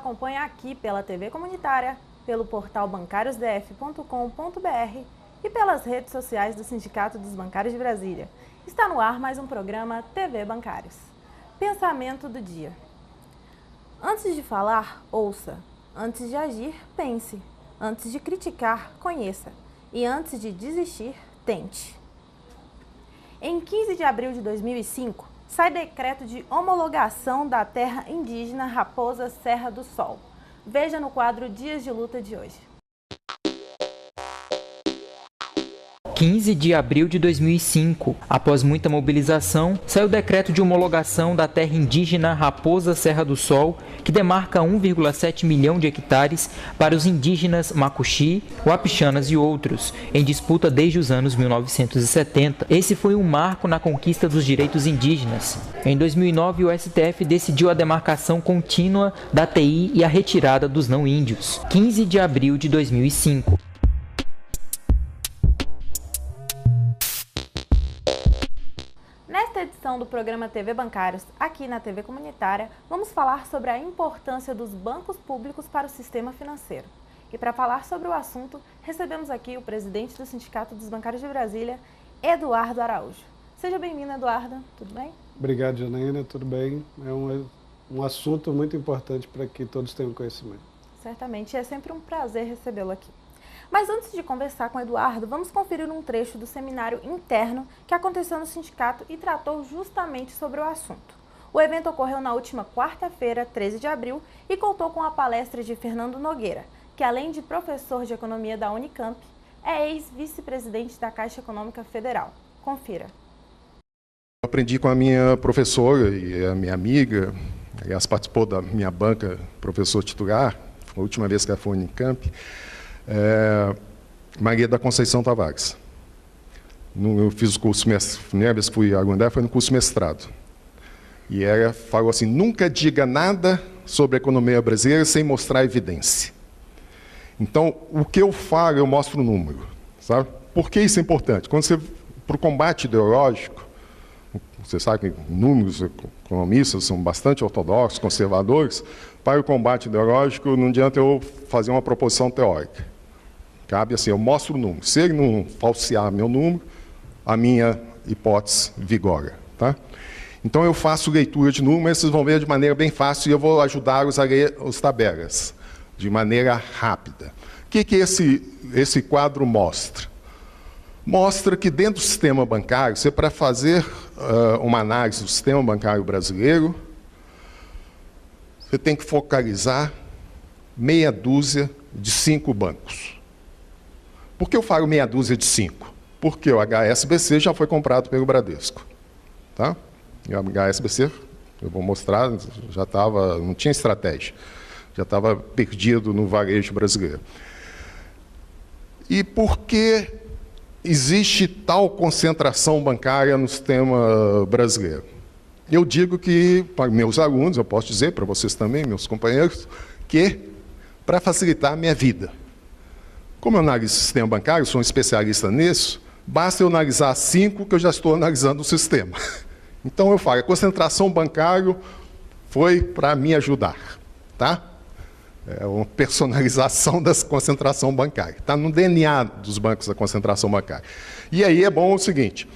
acompanha aqui pela TV Comunitária, pelo portal bancariosdf.com.br e pelas redes sociais do Sindicato dos Bancários de Brasília. Está no ar mais um programa TV Bancários. Pensamento do dia. Antes de falar, ouça. Antes de agir, pense. Antes de criticar, conheça. E antes de desistir, tente. Em 15 de abril de 2005, sai decreto de homologação da terra indígena Raposa Serra do Sol. Veja no quadro Dias de Luta de hoje. 15 de abril de 2005, após muita mobilização, saiu o decreto de homologação da terra indígena Raposa Serra do Sol, que demarca 1,7 milhão de hectares para os indígenas Macuxi, Wapixanas e outros, em disputa desde os anos 1970. Esse foi um marco na conquista dos direitos indígenas. Em 2009, o STF decidiu a demarcação contínua da TI e a retirada dos não-índios. 15 de abril de 2005. Nesta edição do programa TV Bancários, aqui na TV Comunitária, vamos falar sobre a importância dos bancos públicos para o sistema financeiro. E para falar sobre o assunto, recebemos aqui o presidente do Sindicato dos Bancários de Brasília, Eduardo Araújo. Seja bem-vindo, Eduardo. Tudo bem? Obrigado, Janaína. Tudo bem? É um assunto muito importante para que todos tenham conhecimento. Certamente. É sempre um prazer recebê-lo aqui. Mas antes de conversar com o Eduardo, vamos conferir um trecho do seminário interno que aconteceu no sindicato e tratou justamente sobre o assunto. O evento ocorreu na última quarta-feira, 13 de abril, e contou com a palestra de Fernando Nogueira, que além de professor de economia da Unicamp, é ex-vice-presidente da Caixa Econômica Federal. Confira. Eu aprendi com a minha professora e a minha amiga, aliás, participou da minha banca, professor titular, a última vez que ela foi Unicamp, Maria da Conceição Tavares. Eu fiz o curso, primeira vez que fui a Arundel foi no curso mestrado. E ela falou assim, nunca diga nada sobre a economia brasileira sem mostrar evidência. Então, o que eu falo, eu mostro o número. Sabe? Por que isso é importante? Quando você, para o combate ideológico, você sabe que números economistas são bastante ortodoxos, conservadores, para o combate ideológico não adianta eu fazer uma proposição teórica. Cabe assim, eu mostro o número. Se ele não falsear meu número, a minha hipótese vigora. Tá? Então eu faço leitura de números, mas vocês vão ver de maneira bem fácil e eu vou ajudá-los a ler as tabelas, de maneira rápida. O que esse quadro mostra? Mostra que dentro do sistema bancário, você para fazer uma análise do sistema bancário brasileiro, você tem que focalizar meia dúzia de 5 bancos. Por que eu falo meia dúzia de 5? Porque o HSBC já foi comprado pelo Bradesco. Tá? E o HSBC, eu vou mostrar, já estava, não tinha estratégia, já estava perdido no varejo brasileiro. E por que existe tal concentração bancária no sistema brasileiro? Eu digo que, para meus alunos, eu posso dizer, para vocês também, meus companheiros, que para facilitar a minha vida. Como eu analiso o sistema bancário, sou um especialista nisso, basta eu analisar 5 que eu já estou analisando o sistema. Então eu falo, a concentração bancária foi para me ajudar. Tá? É uma personalização da concentração bancária. Está no DNA dos bancos a concentração bancária. E aí é bom o seguinte,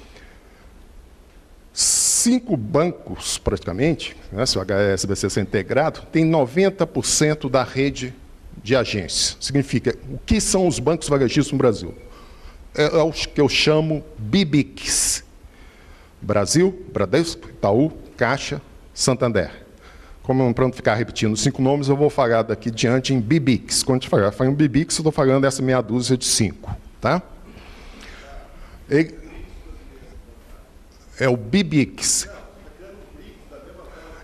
5 bancos, praticamente, né, se o HSBC ser integrado, tem 90% da rede de agências. Significa, o que são os bancos varejistas no Brasil? É o que eu chamo BIBICs. Brasil, Bradesco, Itaú, Caixa, Santander. Como para não ficar repetindo 5 nomes, eu vou falar daqui diante em BIBICs. Quando eu falar em BIBICs, eu estou falando essa meia dúzia de 5. Tá? É o BIBICs.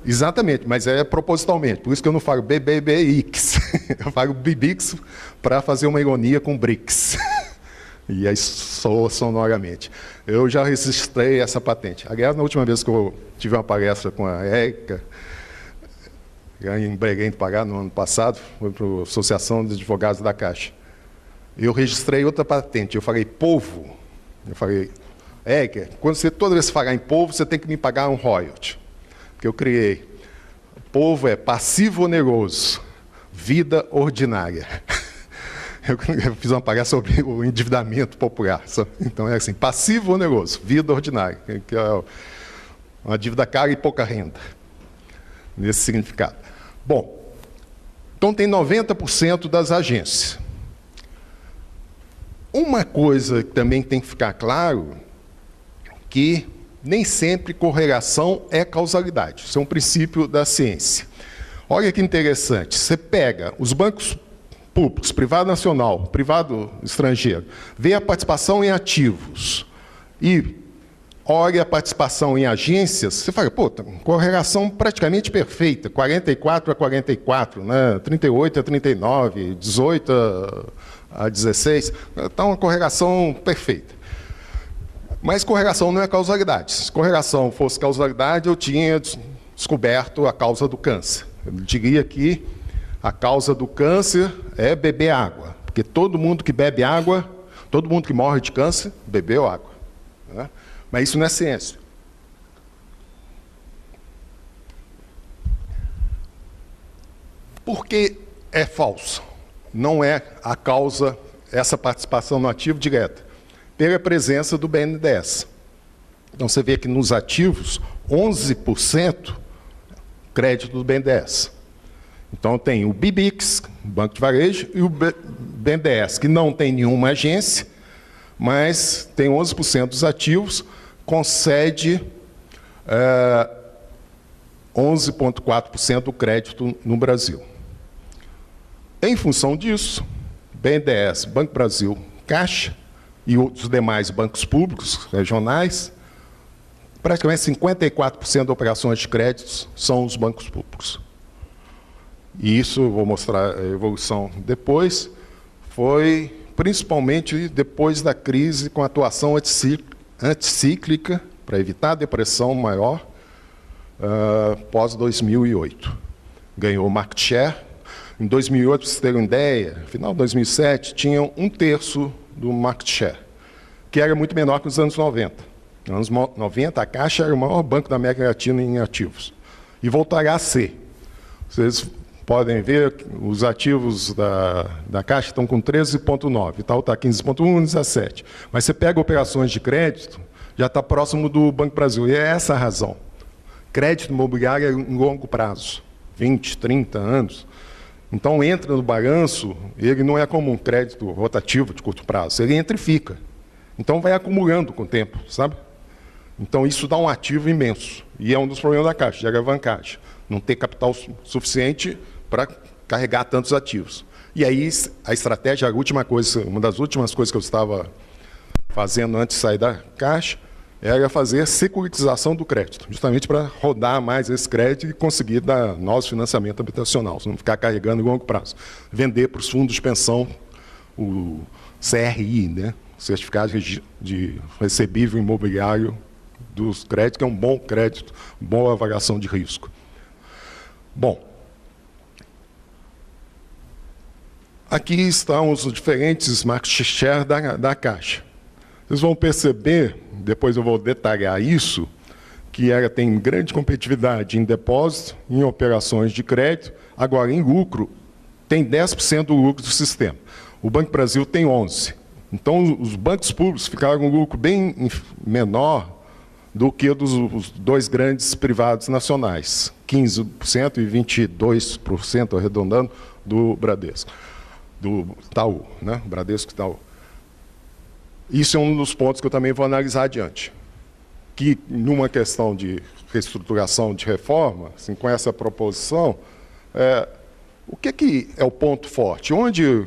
Exatamente, mas é propositalmente, por isso que eu não falo BBBX, eu falo BIBICs para fazer uma ironia com BRICS. E aí soa sonoramente. Eu já registrei essa patente. Aliás, na última vez que eu tive uma palestra com a Érica, em Belém do Pará, no ano passado, foi para a Associação de Advogados da Caixa. Eu registrei outra patente, eu falei povo, eu falei, Érica, quando você toda vez que falar em povo, você tem que me pagar um royalty. Que eu criei. Povo é passivo oneroso. vida ordinária. Eu fiz uma palestra sobre o endividamento popular. Então é assim, passivo oneroso, vida ordinária, que é uma dívida cara e pouca renda, nesse significado. Bom, então tem 90% das agências. Uma coisa que também tem que ficar claro, que nem sempre correlação é causalidade. Isso é um princípio da ciência. Olha que interessante, você pega os bancos públicos, privado nacional, privado estrangeiro, vê a participação em ativos e olha a participação em agências, você fala, pô, correlação praticamente perfeita, 44 a 44, né? 38 a 39, 18 a 16, está uma correlação perfeita. Mas correlação não é causalidade. Se correlação fosse causalidade, eu tinha descoberto a causa do câncer. Eu diria que a causa do câncer é beber água, porque todo mundo que bebe água, todo mundo que morre de câncer, bebeu água, né? Mas isso não é ciência. Por que é falso? Não é a causa, essa participação no ativo direta, pela presença do BNDES. Então você vê que nos ativos, 11% crédito do BNDES. Então tem o BIBIX, Banco de Varejo, e o BNDES, que não tem nenhuma agência, mas tem 11% dos ativos, concede 11,4% do crédito no Brasil. Em função disso, BNDES, Banco Brasil, Caixa e os demais bancos públicos regionais, praticamente 54% das operações de créditos são os bancos públicos. E isso, eu vou mostrar a evolução depois, foi principalmente depois da crise com a atuação anticíclica para evitar a depressão maior, pós-2008. Ganhou market share. Em 2008, para vocês terem uma ideia, final de 2007, tinham 1/3 do market share, que era muito menor que nos anos 90. Nos anos 90, a Caixa era o maior banco da América Latina em ativos. E voltará a ser. Vocês podem ver que os ativos da Caixa estão com 13,9, Itaú está 15,1, 17. Mas você pega operações de crédito, já está próximo do Banco Brasil. E é essa a razão. Crédito imobiliário é em longo prazo, 20, 30 anos. Então, entra no balanço, ele não é como um crédito rotativo de curto prazo, ele entra e fica. Então, vai acumulando com o tempo, sabe? Então, isso dá um ativo imenso. E é um dos problemas da Caixa, de alavancagem. Não ter capital suficiente para carregar tantos ativos. E aí, a estratégia, a última coisa, uma das últimas coisas que eu estava fazendo antes de sair da Caixa, era fazer a securitização do crédito, justamente para rodar mais esse crédito e conseguir dar nosso financiamento habitacional, não ficar carregando em longo prazo. Vender para os fundos de pensão o CRI, né? Certificado de recebível imobiliário dos créditos, que é um bom crédito, boa avaliação de risco. Bom, aqui estão os diferentes market share da Caixa. Vocês vão perceber, depois eu vou detalhar isso, que ela tem grande competitividade em depósito, em operações de crédito, agora em lucro, tem 10% do lucro do sistema. O Banco Brasil tem 11%. Então, os bancos públicos ficaram com um lucro bem menor do que dos dois grandes privados nacionais, 15% e 22%, arredondando, do Bradesco, do Itaú, né? Bradesco e Itaú. Isso é um dos pontos que eu também vou analisar adiante. Que, numa questão de reestruturação, de reforma, assim, com essa proposição, o que é o ponto forte? Onde,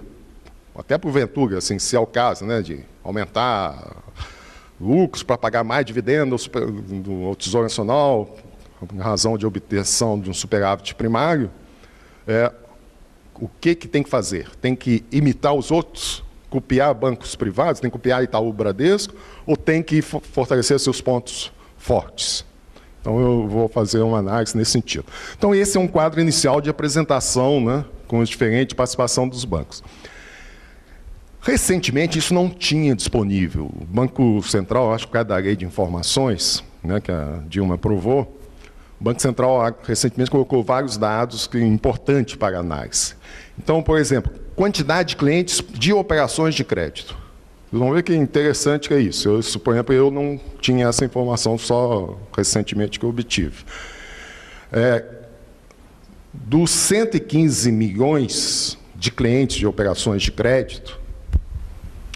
até porventura, assim, se é o caso, né, de aumentar lucros para pagar mais dividendos do Tesouro Nacional, em razão de obtenção de um superávit primário, o que tem que fazer? Tem que imitar os outros? Copiar bancos privados, tem que copiar Itaú, Bradesco, ou tem que fortalecer seus pontos fortes? Então, eu vou fazer uma análise nesse sentido. Então, esse é um quadro inicial de apresentação, né, com a diferente participação dos bancos. Recentemente, isso não tinha disponível. O Banco Central, acho que por causa da lei de informações, né, que a Dilma aprovou, O Banco Central recentemente colocou vários dados importantes para análise. Então, por exemplo, quantidade de clientes de operações de crédito. Vocês vão ver que interessante que é isso. Por exemplo, eu não tinha essa informação só recentemente que eu obtive. Dos 115 milhões de clientes de operações de crédito,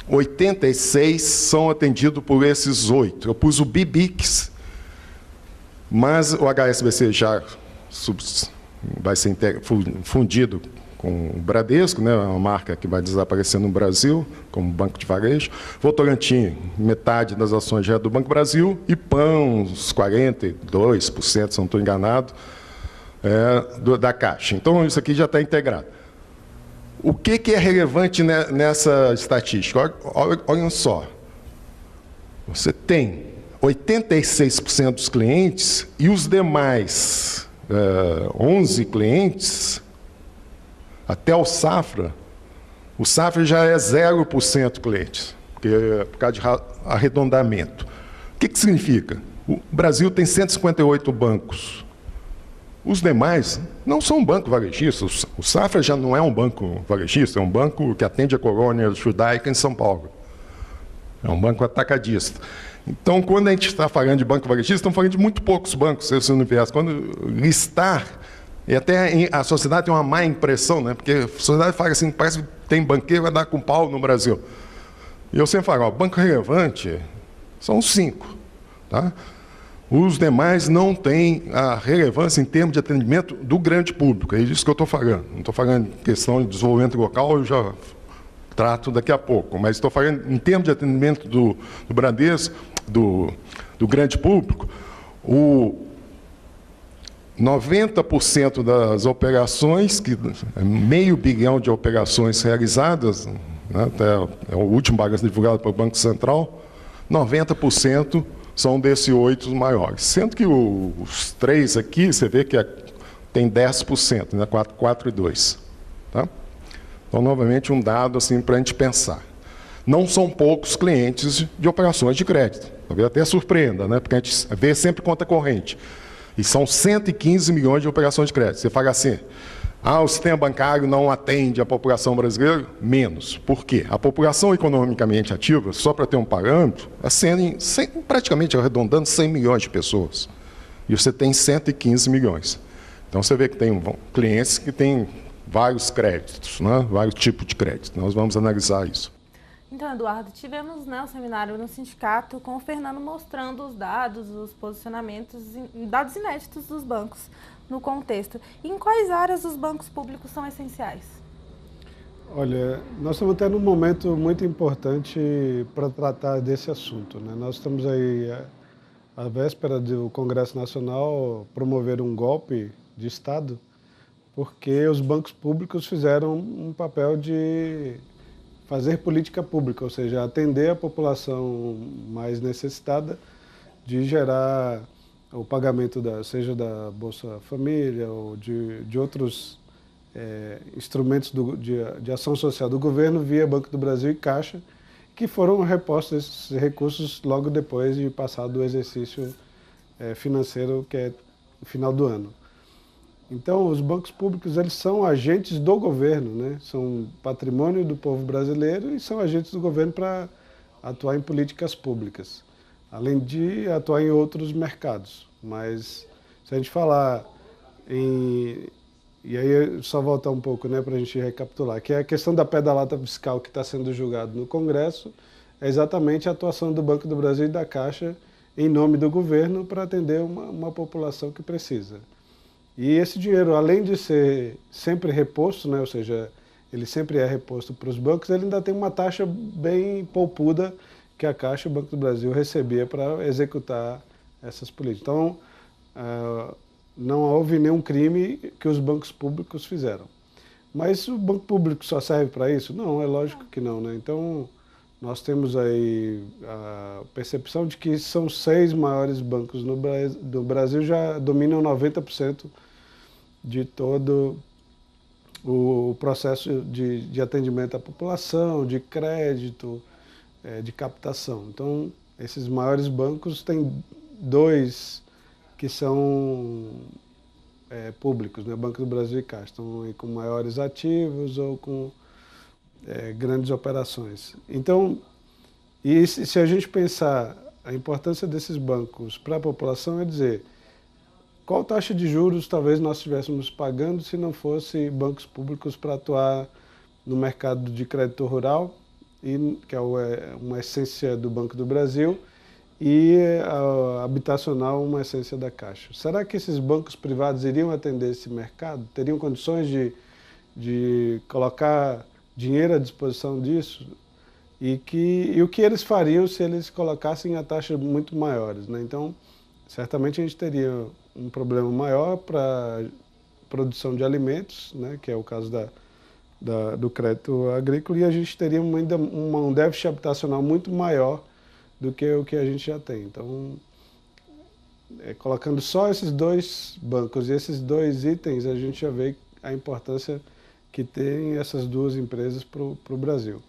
86 são atendidos por esses 8. Eu pus o BIBIX, mas o HSBC já vai ser fundido com o Bradesco, né, uma marca que vai desaparecer no Brasil, como banco de varejo. Votorantim, metade das ações já é do Banco Brasil, e PAN, uns 42%, se não estou enganado, da Caixa. Então, isso aqui já está integrado. O que é relevante nessa estatística? Olhem só. Você tem 86% dos clientes e os demais 11 clientes, até o Safra já é 0% clientes, por causa de arredondamento. O que significa? O Brasil tem 158 bancos. Os demais não são banco varejista. O Safra já não é um banco varejista, é um banco que atende a colônia judaica em São Paulo. É um banco atacadista. Então, quando a gente está falando de banco varejista, estamos falando de muito poucos bancos nesse universo. Quando listar, e até a sociedade tem uma má impressão, né? Porque a sociedade fala assim, parece que tem banqueiro a dar com pau no Brasil. E eu sempre falo, banco relevante são 5. Tá? Os demais não têm a relevância em termos de atendimento do grande público. É disso que eu estou falando. Não estou falando em questão de desenvolvimento local, eu já trato daqui a pouco. Mas estou falando em termos de atendimento do Bradesco, do grande público. 90% das operações, meio bilhão de operações realizadas, né, até o último balanço divulgado pelo Banco Central, 90% são desses 8 maiores. Sendo que os 3 aqui, você vê que tem 10%, né, 4 e 2. Tá? Então, novamente, um dado assim, para a gente pensar. Não são poucos clientes de operações de crédito. Talvez até surpreenda, né, porque a gente vê sempre conta corrente. E são 115 milhões de operações de crédito. Você fala assim, o sistema bancário não atende a população brasileira? Menos. Por quê? A população economicamente ativa, só para ter um parâmetro, praticamente arredondando 100 milhões de pessoas. E você tem 115 milhões. Então, você vê que tem clientes que têm vários créditos, né? Vários tipos de crédito. Nós vamos analisar isso. Então, Eduardo, tivemos um seminário no sindicato com o Fernando mostrando os dados, os posicionamentos, dados inéditos dos bancos no contexto. E em quais áreas os bancos públicos são essenciais? Olha, nós estamos tendo um momento muito importante para tratar desse assunto, né? Nós estamos aí, à véspera do Congresso Nacional, promover um golpe de Estado, porque os bancos públicos fizeram um papel de fazer política pública, ou seja, atender a população mais necessitada, de gerar o pagamento, seja da Bolsa Família ou de outros instrumentos de ação social do governo via Banco do Brasil e Caixa, que foram repostos esses recursos logo depois de passar do exercício financeiro, que é o final do ano. Então, os bancos públicos, eles são agentes do governo, né? São patrimônio do povo brasileiro e são agentes do governo para atuar em políticas públicas, além de atuar em outros mercados. Mas, se a gente falar em... E aí, só voltar um pouco, né, para a gente recapitular, que é a questão da pedalada fiscal que está sendo julgado no Congresso, é exatamente a atuação do Banco do Brasil e da Caixa em nome do governo para atender uma população que precisa. E esse dinheiro, além de ser sempre reposto, né, ou seja, ele sempre é reposto para os bancos, ele ainda tem uma taxa bem poupuda que a Caixa e o Banco do Brasil recebia para executar essas políticas. Então, não houve nenhum crime que os bancos públicos fizeram. Mas o banco público só serve para isso? Não, é lógico que não, né? Então, nós temos aí a percepção de que são 6 maiores bancos do Brasil, já dominam 90% de todo o processo de atendimento à população, de crédito, de captação. Então, esses maiores bancos têm 2 que são públicos, né? Banco do Brasil e Caixa, estão aí com maiores ativos ou com grandes operações. Então, e se a gente pensar a importância desses bancos para a população, é dizer, qual taxa de juros talvez nós estivéssemos pagando se não fosse bancos públicos para atuar no mercado de crédito rural, que é uma essência do Banco do Brasil, e a habitacional, uma essência da Caixa. Será que esses bancos privados iriam atender esse mercado? Teriam condições de colocar dinheiro à disposição disso? E o que eles fariam se eles colocassem a taxas muito maiores, né? Então, certamente a gente teria um problema maior para produção de alimentos, né? Que é o caso do crédito agrícola, e a gente teria ainda um déficit habitacional muito maior do que o que a gente já tem. Então, colocando só esses dois bancos e esses dois itens, a gente já vê a importância que tem essas duas empresas para o Brasil.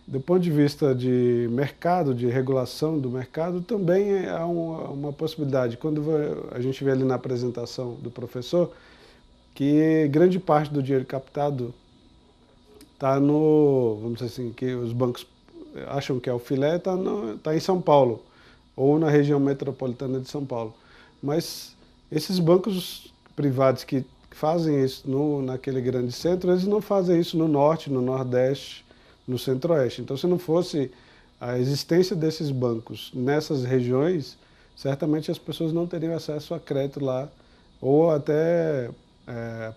Do ponto de vista de mercado, de regulação do mercado, também há uma possibilidade. Quando a gente vê ali na apresentação do professor, que grande parte do dinheiro captado está vamos dizer assim, que os bancos acham que é o filé, está em São Paulo, ou na região metropolitana de São Paulo. Mas esses bancos privados que fazem isso naquele grande centro, eles não fazem isso no norte, no nordeste, no centro-oeste. Então, se não fosse a existência desses bancos nessas regiões, certamente as pessoas não teriam acesso a crédito lá, ou até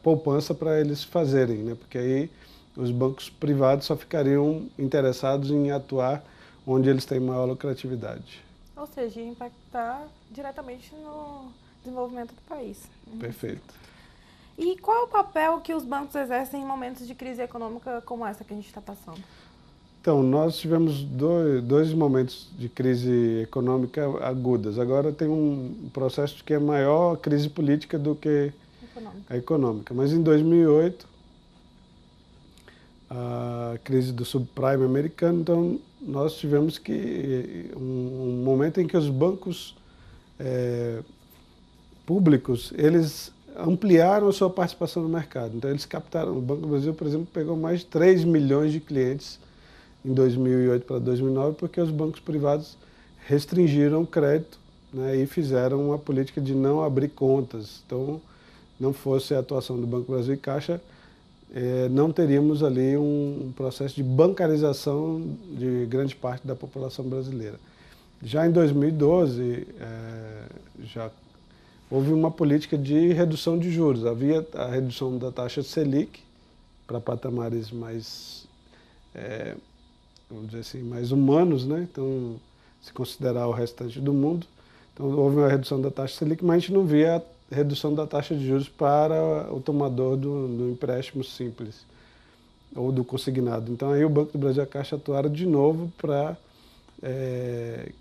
poupança para eles fazerem, né? Porque aí os bancos privados só ficariam interessados em atuar onde eles têm maior lucratividade. Ou seja, impactar diretamente no desenvolvimento do país. Perfeito. E qual é o papel que os bancos exercem em momentos de crise econômica como essa que a gente está passando? Então, nós tivemos dois momentos de crise econômica agudas. Agora tem um processo que é maior crise política do que a econômica. Mas em 2008, a crise do subprime americano, então nós tivemos um momento em que os bancos públicos, eles ampliaram a sua participação no mercado. Então eles captaram, o Banco do Brasil, por exemplo, pegou mais de 3 milhões de clientes em 2008 para 2009, porque os bancos privados restringiram o crédito, né, e fizeram uma política de não abrir contas. Então, não fosse a atuação do Banco do Brasil e Caixa, não teríamos ali um processo de bancarização de grande parte da população brasileira. Já em 2012, já houve uma política de redução de juros. Havia a redução da taxa Selic para patamares mais, vamos dizer assim, mais humanos, né? Então, se considerar o restante do mundo. Então, houve uma redução da taxa Selic, mas a gente não via a redução da taxa de juros para o tomador do empréstimo simples ou do consignado. Então, aí o Banco do Brasil e a Caixa atuaram de novo para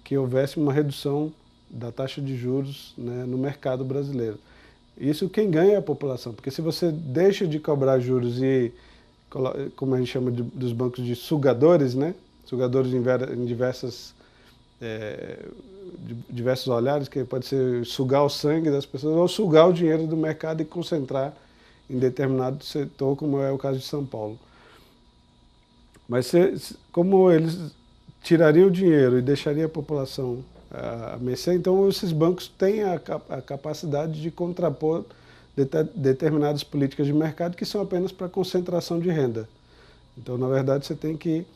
que houvesse uma redução da taxa de juros, né, no mercado brasileiro. Isso quem ganha é a população, porque se você deixa de cobrar juros e, como a gente chama dos bancos de sugadores, né, sugadores em diversos olhares, que pode ser sugar o sangue das pessoas ou sugar o dinheiro do mercado e concentrar em determinado setor, como é o caso de São Paulo. Mas como eles tirariam o dinheiro e deixariam a população a mercê, então esses bancos têm a capacidade de contrapor determinadas políticas de mercado que são apenas para concentração de renda. Então, na verdade, você tem que,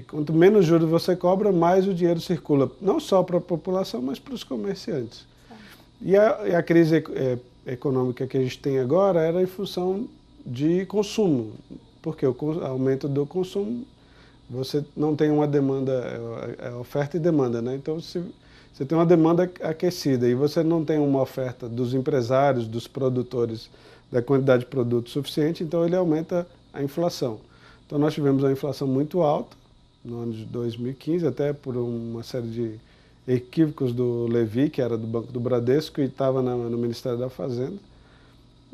quanto menos juros você cobra, mais o dinheiro circula, não só para a população, mas para os comerciantes. E a crise econômica que a gente tem agora era em função de consumo, porque o aumento do consumo, você não tem uma demanda, oferta e demanda, né? Então, se você tem uma demanda aquecida e você não tem uma oferta dos empresários, dos produtores, da quantidade de produto suficiente, então ele aumenta a inflação. Então nós tivemos a inflação muito alta no ano de 2015, até por uma série de equívocos do Levi, que era do Banco do Bradesco e estava no Ministério da Fazenda.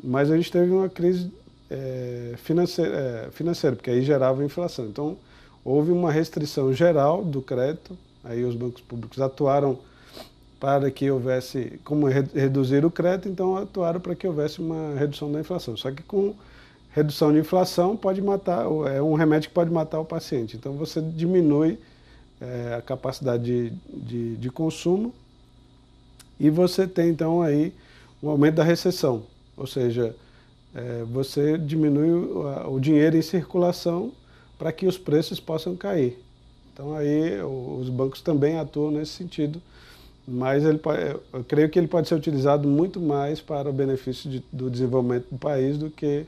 Mas a gente teve uma crise financeira, porque aí gerava inflação. Então houve uma restrição geral do crédito, aí os bancos públicos atuaram para que houvesse, como reduzir o crédito, então atuaram para que houvesse uma redução da inflação. Só que com redução de inflação pode matar, é um remédio que pode matar o paciente. Então você diminui a capacidade de consumo e você tem então aí um aumento da recessão, ou seja, você diminui o dinheiro em circulação para que os preços possam cair. Então aí os bancos também atuam nesse sentido, mas eu creio que ele pode ser utilizado muito mais para o benefício do desenvolvimento do país do que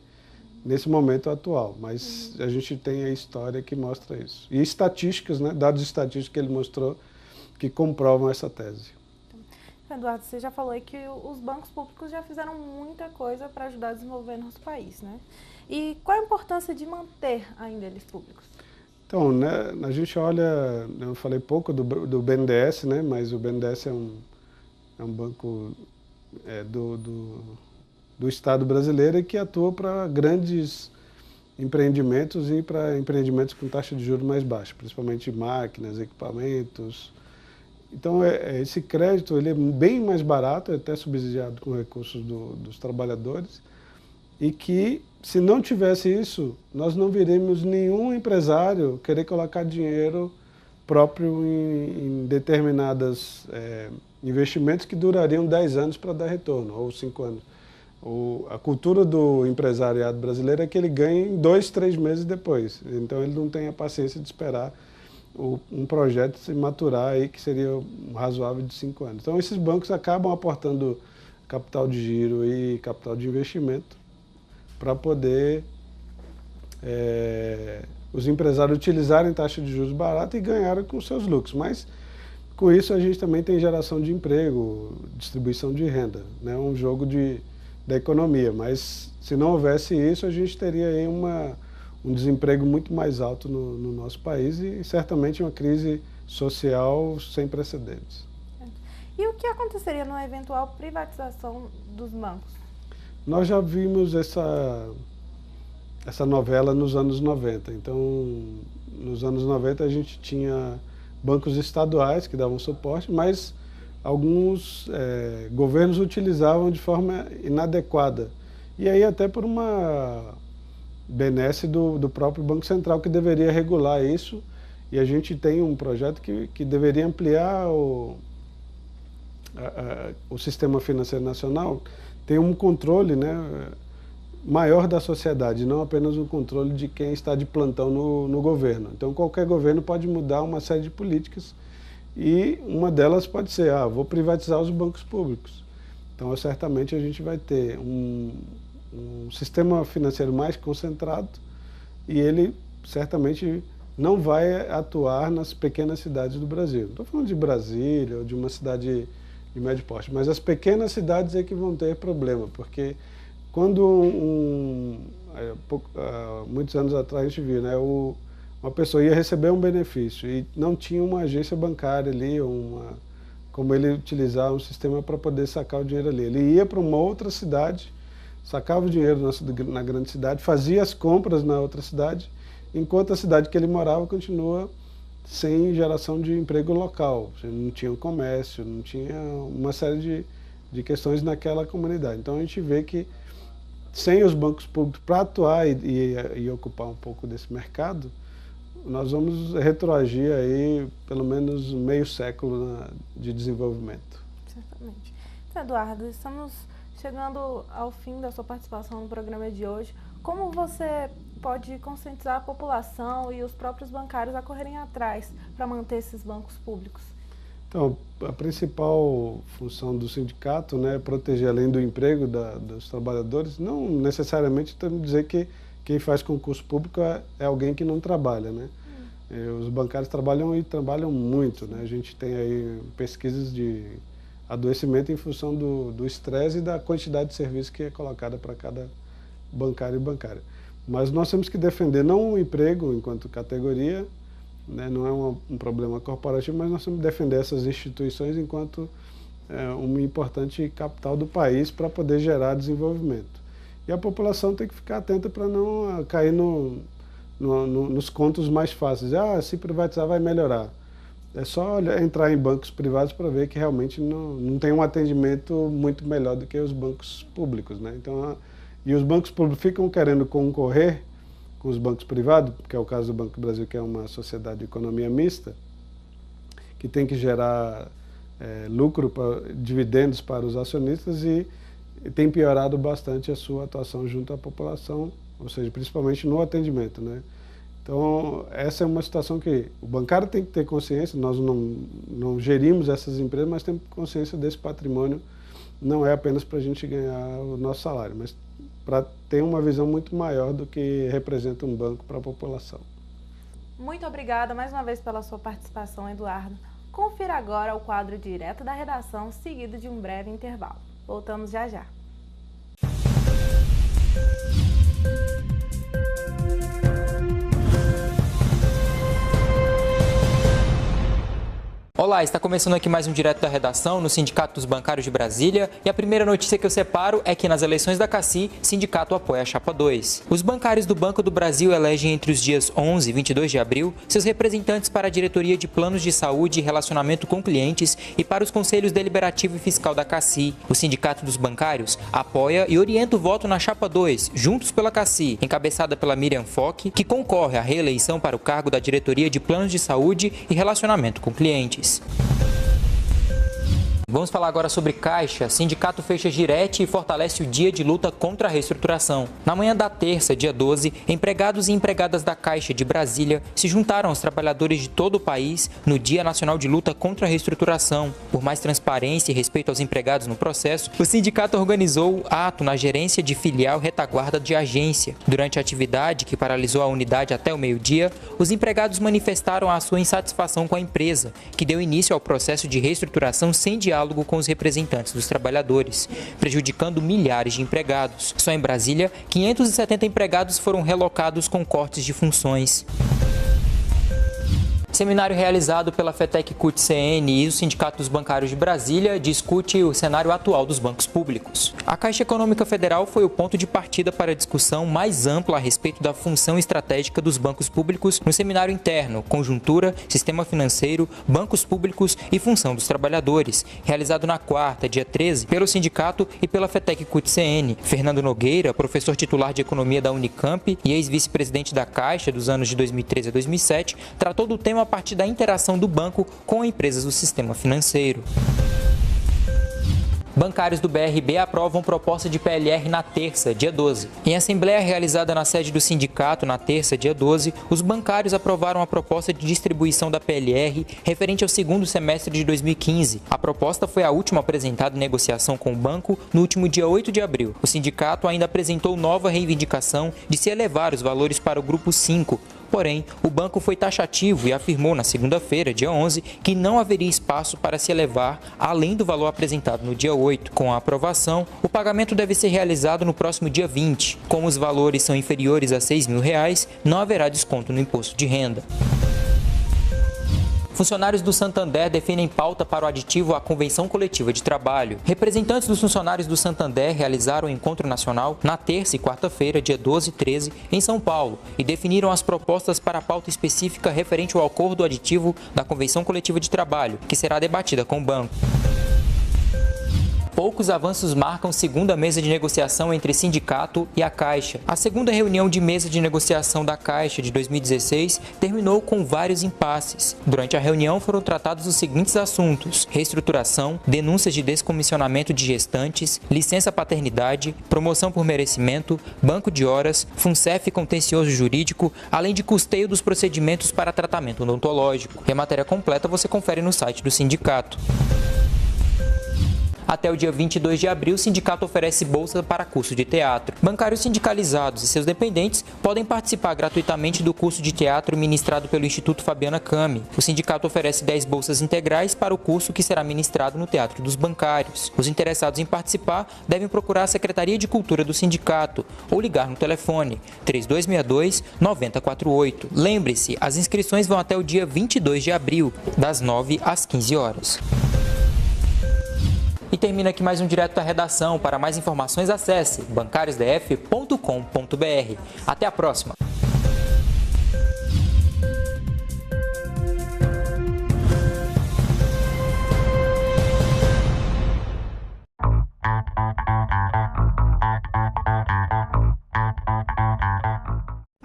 nesse momento atual. Mas a gente tem a história que mostra isso. E estatísticas, né, dados estatísticos que ele mostrou que comprovam essa tese. Eduardo, você já falou aí que os bancos públicos já fizeram muita coisa para ajudar a desenvolver nosso país, né? E qual a importância de manter ainda eles públicos? Então, né, a gente olha, eu falei pouco do BNDES, né, mas o BNDES é um banco do Estado brasileiro e que atua para grandes empreendimentos e para empreendimentos com taxa de juros mais baixa, principalmente máquinas, equipamentos. Então, esse crédito ele é bem mais barato, é até subsidiado com recursos dos trabalhadores, e que, se não tivesse isso, nós não veríamos nenhum empresário querer colocar dinheiro próprio em determinados investimentos que durariam 10 anos para dar retorno, ou 5 anos. A cultura do empresariado brasileiro é que ele ganha em 2, 3 meses depois. Então, ele não tem a paciência de esperar um projeto se maturar aí, que seria um razoável de 5 anos. Então, esses bancos acabam aportando capital de giro e capital de investimento para poder os empresários utilizarem taxa de juros barata e ganharem com seus lucros. Mas, com isso, a gente também tem geração de emprego, distribuição de renda, né? Um jogo da economia. Mas, se não houvesse isso, a gente teria aí um desemprego muito mais alto no nosso país e certamente uma crise social sem precedentes. E o que aconteceria numa eventual privatização dos bancos? Nós já vimos essa novela nos anos 90. Então, nos anos 90 a gente tinha bancos estaduais que davam suporte, mas alguns governos utilizavam de forma inadequada. E aí até por uma benesse do próprio Banco Central, que deveria regular isso, e a gente tem um projeto que deveria ampliar o sistema financeiro nacional, tem um controle, né, maior da sociedade, não apenas um controle de quem está de plantão no governo. Então qualquer governo pode mudar uma série de políticas e uma delas pode ser, vou privatizar os bancos públicos. Então certamente a gente vai ter um sistema financeiro mais concentrado e ele certamente não vai atuar nas pequenas cidades do Brasil. Não estou falando de Brasília ou de uma cidade de médio porte, mas as pequenas cidades é que vão ter problema, porque quando muitos anos atrás a gente viu, né, uma pessoa ia receber um benefício e não tinha uma agência bancária ali, como ele utilizar um sistema para poder sacar o dinheiro ali. Ele ia para uma outra cidade, sacava o dinheiro na grande cidade, fazia as compras na outra cidade, enquanto a cidade que ele morava continua sem geração de emprego local. Não tinha um comércio, não tinha uma série de questões naquela comunidade. Então a gente vê que sem os bancos públicos para atuar e ocupar um pouco desse mercado, nós vamos retroagir aí pelo menos meio século de desenvolvimento. Certamente. Então, Eduardo, estamos chegando ao fim da sua participação no programa de hoje. Como você pode conscientizar a população e os próprios bancários a correrem atrás para manter esses bancos públicos? Então, a principal função do sindicato, né, é proteger, além do emprego dos trabalhadores, não necessariamente dizer que quem faz concurso público é alguém que não trabalha, né? Os bancários trabalham e trabalham muito, né? A gente tem aí pesquisas de adoecimento em função do estresse e da quantidade de serviço que é colocada para cada bancário e bancária. Mas nós temos que defender não o emprego enquanto categoria, né, não é um problema corporativo, mas nós temos que defender essas instituições enquanto um importante capital do país para poder gerar desenvolvimento. E a população tem que ficar atenta para não cair nos contos mais fáceis. Se privatizar vai melhorar. É só entrar em bancos privados para ver que realmente não tem um atendimento muito melhor do que os bancos públicos, né? Então, e os bancos públicos ficam querendo concorrer com os bancos privados, que é o caso do Banco do Brasil, que é uma sociedade de economia mista, que tem que gerar lucro, dividendos para os acionistas e tem piorado bastante a sua atuação junto à população, ou seja, principalmente no atendimento, né? Então, essa é uma situação que o bancário tem que ter consciência, nós não gerimos essas empresas, mas temos consciência desse patrimônio, não é apenas para a gente ganhar o nosso salário, mas para ter uma visão muito maior do que representa um banco para a população. Muito obrigada mais uma vez pela sua participação, Eduardo. Confira agora o quadro direto da redação, seguido de um breve intervalo. Voltamos já já. Olá, está começando aqui mais um Direto da Redação no Sindicato dos Bancários de Brasília e a primeira notícia que eu separo é que nas eleições da CACI, o sindicato apoia a Chapa 2. Os bancários do Banco do Brasil elegem entre os dias 11 e 22 de abril seus representantes para a diretoria de planos de saúde e relacionamento com clientes e para os conselhos deliberativo e fiscal da CACI. O Sindicato dos Bancários apoia e orienta o voto na Chapa 2, Juntos pela CACI, encabeçada pela Miriam Foch, que concorre à reeleição para o cargo da diretoria de planos de saúde e relacionamento com clientes. Vamos falar agora sobre Caixa. Sindicato fecha Girete e fortalece o dia de luta contra a reestruturação. Na manhã da terça, dia 12, empregados e empregadas da Caixa de Brasília se juntaram aos trabalhadores de todo o país no Dia Nacional de Luta contra a Reestruturação. Por mais transparência e respeito aos empregados no processo, o sindicato organizou ato na gerência de filial retaguarda de agência. Durante a atividade, que paralisou a unidade até o meio-dia, os empregados manifestaram a sua insatisfação com a empresa, que deu início ao processo de reestruturação sem diálogo com os representantes dos trabalhadores, prejudicando milhares de empregados. Só em Brasília, 570 empregados foram relocados com cortes de funções. Seminário realizado pela FETEC CUT-CN e o Sindicato dos Bancários de Brasília discute o cenário atual dos bancos públicos. A Caixa Econômica Federal foi o ponto de partida para a discussão mais ampla a respeito da função estratégica dos bancos públicos no seminário interno, Conjuntura, Sistema Financeiro, Bancos Públicos e Função dos Trabalhadores, realizado na quarta, dia 13, pelo sindicato e pela FETEC CUT-CN. Fernando Nogueira, professor titular de Economia da Unicamp e ex-vice-presidente da Caixa dos anos de 2013 a 2007, tratou do tema a partir da interação do banco com empresas do sistema financeiro. Bancários do BRB aprovam proposta de PLR na terça, dia 12. Em assembleia realizada na sede do sindicato na terça, dia 12, os bancários aprovaram a proposta de distribuição da PLR referente ao segundo semestre de 2015. A proposta foi a última apresentada em negociação com o banco no último dia 8 de abril. O sindicato ainda apresentou nova reivindicação de se elevar os valores para o grupo 5. Porém, o banco foi taxativo e afirmou na segunda-feira, dia 11, que não haveria espaço para se elevar além do valor apresentado no dia 8. Com a aprovação, o pagamento deve ser realizado no próximo dia 20. Como os valores são inferiores a R$ 6.000, não haverá desconto no imposto de renda. Funcionários do Santander definem pauta para o aditivo à Convenção Coletiva de Trabalho. Representantes dos funcionários do Santander realizaram o encontro nacional na terça e quarta-feira, dia 12 e 13, em São Paulo, e definiram as propostas para a pauta específica referente ao acordo aditivo da Convenção Coletiva de Trabalho, que será debatida com o banco. Poucos avanços marcam segunda mesa de negociação entre sindicato e a Caixa. A segunda reunião de mesa de negociação da Caixa de 2016 terminou com vários impasses. Durante a reunião foram tratados os seguintes assuntos: reestruturação, denúncias de descomissionamento de gestantes, licença paternidade, promoção por merecimento, banco de horas, FUNCEF contencioso jurídico, além de custeio dos procedimentos para tratamento odontológico. E a matéria completa você confere no site do sindicato. Até o dia 22 de abril, o sindicato oferece bolsa para curso de teatro. Bancários sindicalizados e seus dependentes podem participar gratuitamente do curso de teatro ministrado pelo Instituto Fabiana Cami. O sindicato oferece 10 bolsas integrais para o curso que será ministrado no Teatro dos Bancários. Os interessados em participar devem procurar a Secretaria de Cultura do sindicato ou ligar no telefone 3262-9048. Lembre-se, as inscrições vão até o dia 22 de abril, das 9 às 15 horas. E termina aqui mais um Direto da Redação. Para mais informações, acesse bancariosdf.com.br. Até a próxima!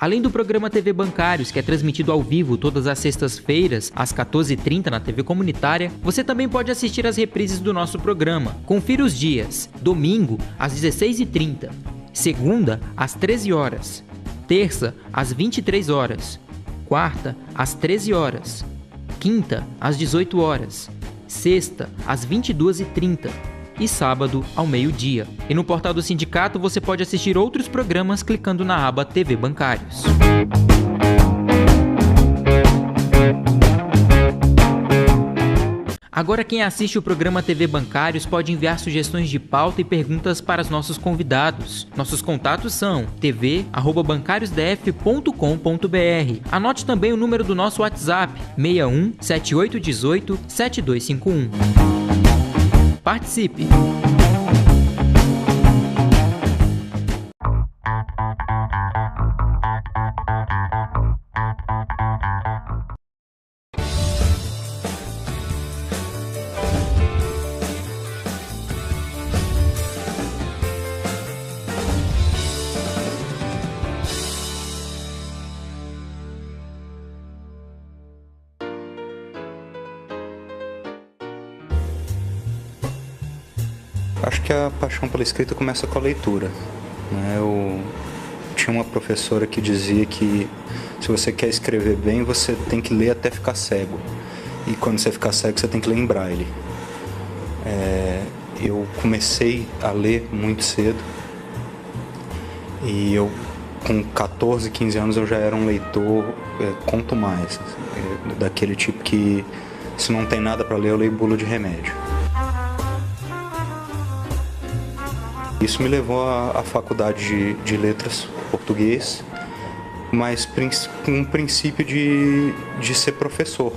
Além do programa TV Bancários, que é transmitido ao vivo todas as sextas-feiras, às 14h30 na TV comunitária, você também pode assistir às reprises do nosso programa. Confira os dias: domingo, às 16h30, segunda, às 13 horas, terça, às 23 horas, quarta, às 13 horas, quinta, às 18 horas, sexta, às 22h30 e sábado, ao meio-dia. E no portal do sindicato você pode assistir outros programas clicando na aba TV Bancários. Agora quem assiste o programa TV Bancários pode enviar sugestões de pauta e perguntas para os nossos convidados. Nossos contatos são tv@bancariosdf.com.br. Anote também o número do nosso WhatsApp, 61 7818 7251. Participe! Acho que a paixão pela escrita começa com a leitura, né? Eu tinha uma professora que dizia que se você quer escrever bem, você tem que ler até ficar cego. E quando você ficar cego, você tem que ler em braille. Eu comecei a ler muito cedo. E eu, com 14, 15 anos, eu já era um leitor, conto mais, daquele tipo que, se não tem nada para ler, eu leio bula de remédio. Isso me levou à faculdade de letras, português, mas com um princípio de ser professor,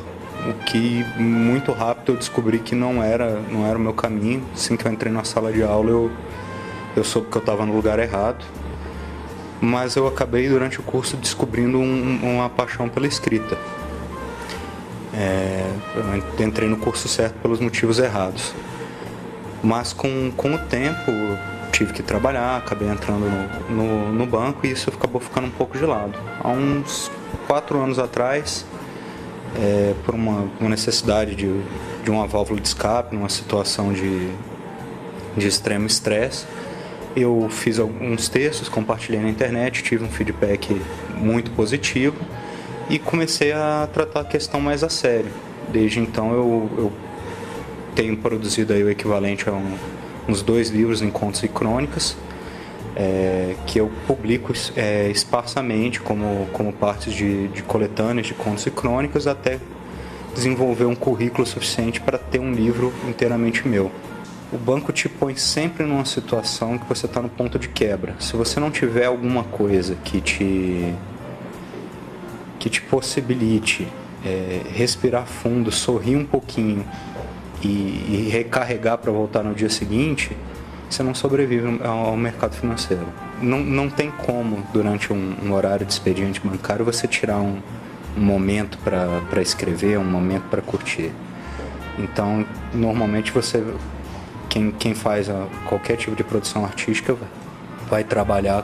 o que muito rápido eu descobri que não era o meu caminho. Assim que eu entrei na sala de aula, eu soube que eu estava no lugar errado, mas eu acabei durante o curso descobrindo uma paixão pela escrita. Eu entrei no curso certo pelos motivos errados, mas com o tempo tive que trabalhar, acabei entrando no banco e isso acabou ficando um pouco de lado. Há uns 4 anos atrás, por uma necessidade de uma válvula de escape, numa situação de extremo estresse, eu fiz alguns textos, compartilhei na internet, tive um feedback muito positivo e comecei a tratar a questão mais a sério. Desde então eu tenho produzido aí o equivalente a uns 2 livros em contos e crônicas, que eu publico esparsamente como partes de coletâneas de contos e crônicas, até desenvolver um currículo suficiente para ter um livro inteiramente meu. O banco te põe sempre numa situação que você está no ponto de quebra. Se você não tiver alguma coisa que te possibilite respirar fundo, sorrir um pouquinho e recarregar para voltar no dia seguinte, você não sobrevive ao mercado financeiro. Não tem como, durante um horário de expediente bancário, você tirar um momento para escrever, um momento para curtir. Então, normalmente quem faz qualquer tipo de produção artística vai trabalhar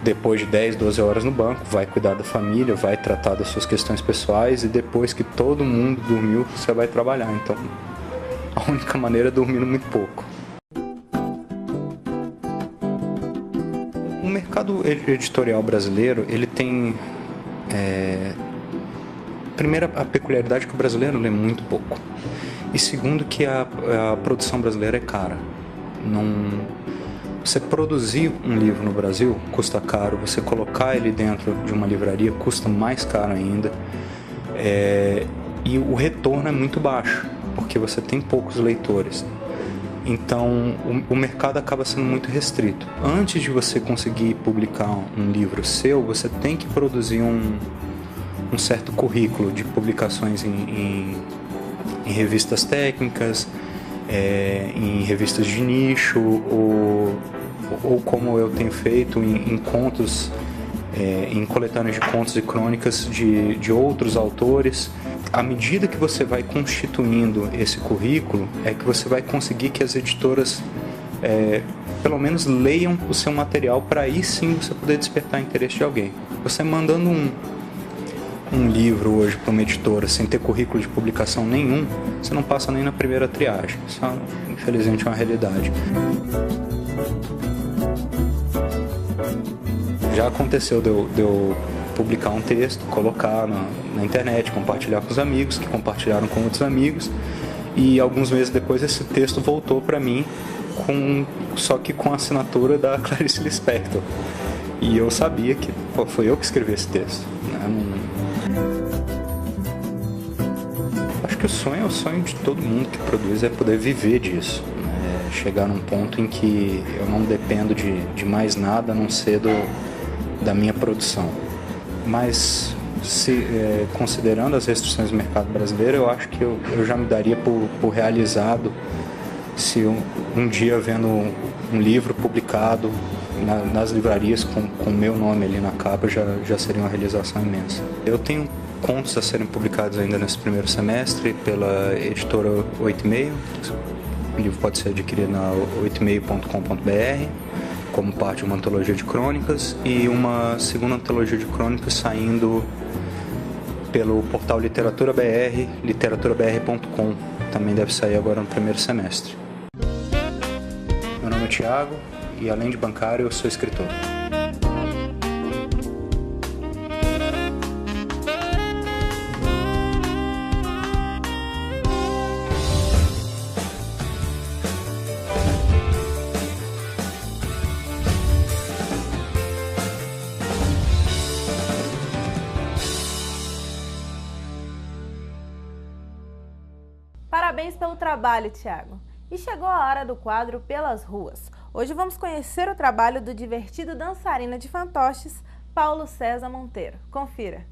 depois de 10, 12 horas no banco, vai cuidar da família, vai tratar das suas questões pessoais e depois que todo mundo dormiu, você vai trabalhar. Então, a única maneira é dormindo muito pouco. O mercado editorial brasileiro, ele tem... Primeiro, a peculiaridade é que o brasileiro lê muito pouco. E segundo, que a produção brasileira é cara. Você produzir um livro no Brasil custa caro, você colocar ele dentro de uma livraria custa mais caro ainda, e o retorno é muito baixo, porque você tem poucos leitores. Então o mercado acaba sendo muito restrito. Antes de você conseguir publicar um livro seu, você tem que produzir um certo currículo de publicações em revistas técnicas, em revistas de nicho, ou como eu tenho feito em contos, em coletâneas de contos e crônicas de outros autores. À medida que você vai constituindo esse currículo, é que você vai conseguir que as editoras pelo menos leiam o seu material para aí sim você poder despertar interesse de alguém. Você mandando um livro hoje para uma editora sem ter currículo de publicação nenhum, você não passa nem na primeira triagem. Isso, infelizmente, é uma realidade. Já aconteceu de eu publicar um texto, colocar na internet, compartilhar com os amigos, que compartilharam com outros amigos, e alguns meses depois esse texto voltou para mim, só que com a assinatura da Clarice Lispector. E eu sabia que foi eu que escrevi esse texto, né? Acho que o sonho de todo mundo que produz é poder viver disso, né? Chegar num ponto em que eu não dependo de mais nada a não ser da minha produção. Mas, considerando as restrições do mercado brasileiro, eu acho que eu já me daria por realizado se um dia vendo um livro publicado nas livrarias com o meu nome ali na capa já seria uma realização imensa. Eu tenho contos a serem publicados ainda nesse primeiro semestre pela editora 8,5. O livro pode ser adquirido na 8,5.com.br como parte de uma antologia de crônicas, e uma segunda antologia de crônicas saindo pelo portal Literatura BR, literaturabr.com. Também deve sair agora no primeiro semestre. Meu nome é Thiago e, além de bancário, eu sou escritor. Parabéns pelo trabalho, Thiago. E chegou a hora do quadro Pelas Ruas. Hoje vamos conhecer o trabalho do divertido dançarino de fantoches, Paulo César Monteiro. Confira.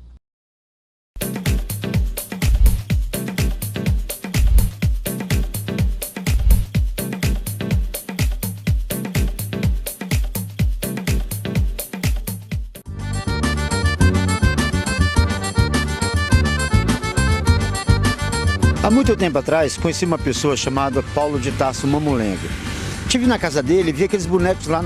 Há muito tempo atrás, conheci uma pessoa chamada Paulo de Tarso Mamulengo. Estive na casa dele e vi aqueles bonecos lá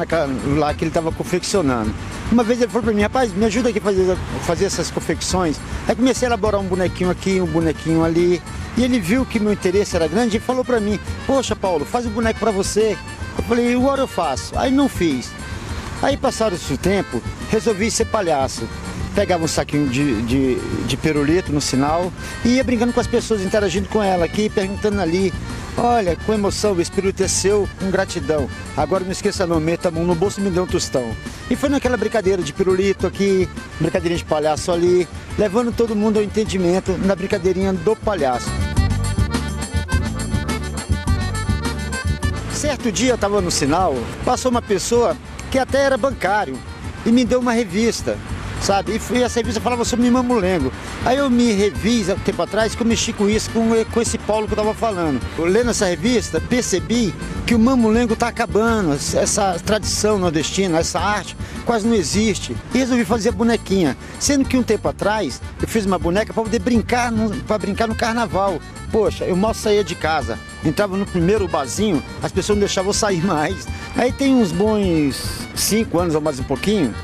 que ele estava confeccionando. Uma vez ele falou para mim: rapaz, me ajuda aqui a fazer essas confecções. Aí comecei a elaborar um bonequinho aqui, um bonequinho ali. E ele viu que meu interesse era grande e falou para mim: poxa, Paulo, faz um boneco para você. Eu falei: agora eu faço. Aí não fiz. Aí, passado esse tempo, resolvi ser palhaço. Pegava um saquinho de pirulito no sinal e ia brincando com as pessoas, interagindo com ela aqui, perguntando ali: olha, com emoção, esse pirulito é seu, com gratidão. Agora não esqueça não, meta a mão no bolso e me dê um tostão. E foi naquela brincadeira de pirulito aqui, brincadeirinha de palhaço ali, levando todo mundo ao entendimento na brincadeirinha do palhaço. Certo dia eu estava no sinal, passou uma pessoa que até era bancário e me deu uma revista. Sabe? E essa revista falava sobre Mamulengo. Aí eu me revi há um tempo atrás que eu mexi com isso, com esse Paulo que eu estava falando. Eu, lendo essa revista, percebi que o Mamulengo está acabando, essa tradição nordestina, essa arte quase não existe. E resolvi fazer a bonequinha. Sendo que um tempo atrás eu fiz uma boneca para poder brincar no carnaval. Poxa, eu mal saía de casa. Entrava no primeiro barzinho, as pessoas não deixavam eu sair mais. Aí tem uns bons 5 anos ou mais um pouquinho,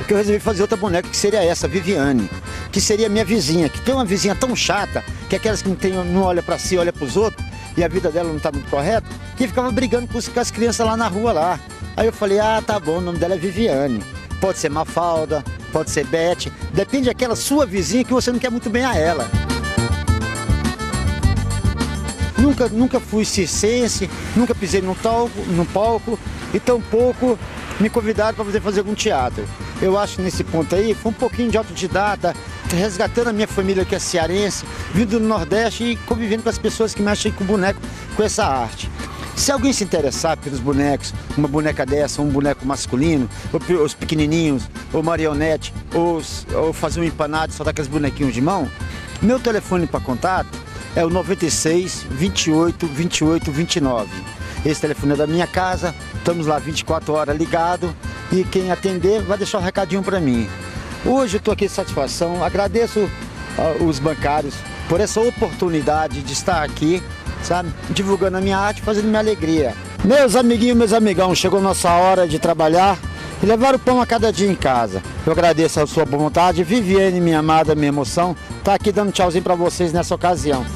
que eu resolvi fazer outra boneca, que seria essa, Viviane, que seria minha vizinha, que tem uma vizinha tão chata, que é aquelas que não olha para si, olha para os outros, e a vida dela não está muito correta, que ficava brigando com as crianças lá na rua lá. Aí eu falei: ah, tá bom, o nome dela é Viviane. Pode ser Mafalda, pode ser Beth, depende daquela sua vizinha que você não quer muito bem a ela. Nunca fui circense, nunca pisei num palco e tampouco me convidaram para poder fazer algum teatro. Eu acho que nesse ponto aí foi um pouquinho de autodidata, resgatando a minha família que é cearense, vindo do Nordeste e convivendo com as pessoas que mexem com o boneco, com essa arte. Se alguém se interessar pelos bonecos, uma boneca dessa, um boneco masculino, ou os pequenininhos, ou marionete, ou fazer um empanado, soltar aqueles bonequinhos de mão, meu telefone para contato é o 96 28 28 29. Esse telefone é da minha casa, estamos lá 24 horas ligado e quem atender vai deixar um recadinho para mim. Hoje eu estou aqui de satisfação, agradeço os bancários por essa oportunidade de estar aqui, sabe, divulgando a minha arte, fazendo minha alegria. Meus amiguinhos, meus amigão, chegou nossa hora de trabalhar e levar o pão a cada dia em casa. Eu agradeço a sua boa vontade. Viviane, minha amada, minha emoção, tá aqui dando tchauzinho para vocês nessa ocasião.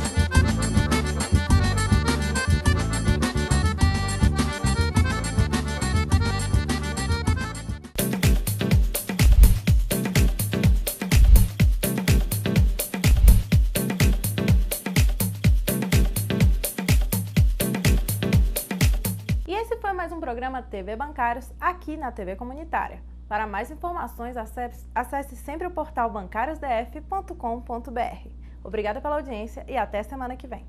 Mais um programa TV Bancários aqui na TV Comunitária. Para mais informações, acesse sempre o portal bancariosdf.com.br. Obrigada pela audiência e até semana que vem.